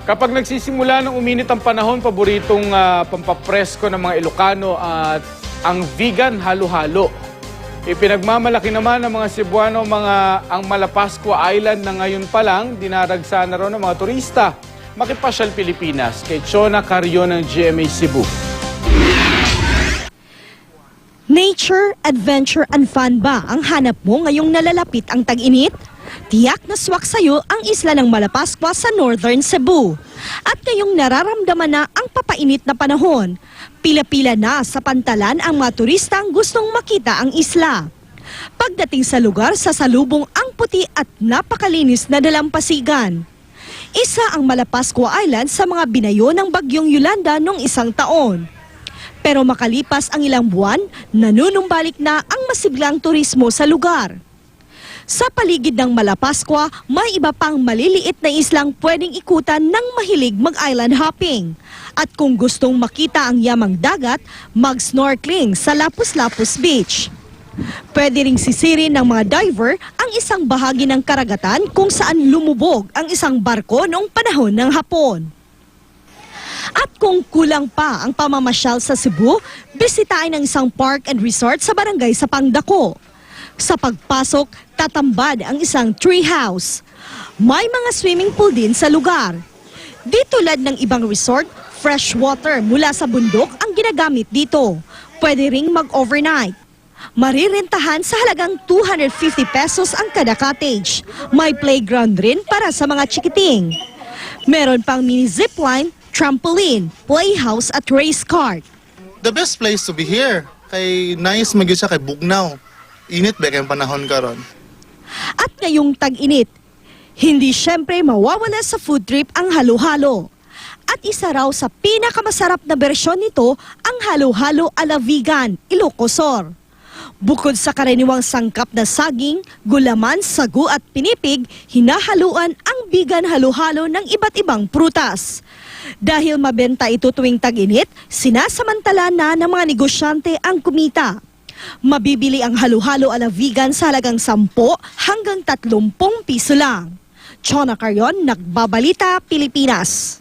Kapag nagsisimula ng uminit ang panahon, paboritong pampapresko ng mga Ilocano at ang vegan halo-halo. Ipinagmamalaki naman ng mga Cebuano ang Malapascua Island na ngayon pa lang dinaragsa na raw ng mga turista. Makipasyal Pilipinas kay Chona Carrion ng GMA Cebu. Nature, adventure, and fun ba ang hanap mo ngayong nalalapit ang tag-init? Tiyak na swak sa'yo ang isla ng Malapascua sa Northern Cebu. At ngayong nararamdaman na ang papainit na panahon, pila-pila na sa pantalan ang mga turistang gustong makita ang isla. Pagdating sa lugar, sasalubong ang puti at napakalinis na dalampasigan. Isa ang Malapascua Island sa mga binayo ng bagyong Yolanda noong isang taon. Pero makalipas ang ilang buwan, nanunumbalik na ang masiglang turismo sa lugar. Sa paligid ng Malapascua, may iba pang maliliit na islang pwedeng ikutan ng mahilig mag-island hopping. At kung gustong makita ang yamang dagat, mag-snorkeling sa Lapus-Lapus Beach. Pwede ring sisirin ng mga diver ang isang bahagi ng karagatan kung saan lumubog ang isang barko noong panahon ng Hapon. At kung kulang pa ang pamamasyal sa Cebu, bisitahin ang isang park and resort sa barangay sa Pangdako. Sa pagpasok, tatambad ang isang tree house. May mga swimming pool din sa lugar. Di tulad ng ibang resort, fresh water mula sa bundok ang ginagamit dito. Pwede ring mag-overnight. Marirentahan sa halagang 250 pesos ang kada cottage. May playground rin para sa mga chikiting. Meron pang mini zipline, trampoline, playhouse at race cart. The best place to be here. Kay nice magyud siya kay bugnaw. Init ba kayong panahon karon? At ngayong tag-init, hindi syempre mawawala sa food trip ang halo-halo. At isa raw sa pinakamasarap na bersyon nito ang halo-halo ala vegan, Ilocosor. Bukod sa karaniwang sangkap na saging, gulaman, sagu at pinipig, hinahaluan ang vegan halo-halo ng iba't ibang prutas. Dahil mabenta ito tuwing tag-init, sinasamantala na ng mga negosyante ang kumita. Mabibili ang halo-halo ala vegan sa halagang 10 hanggang 30 piso lang. Chona Carrion, Nagbabalita, Pilipinas.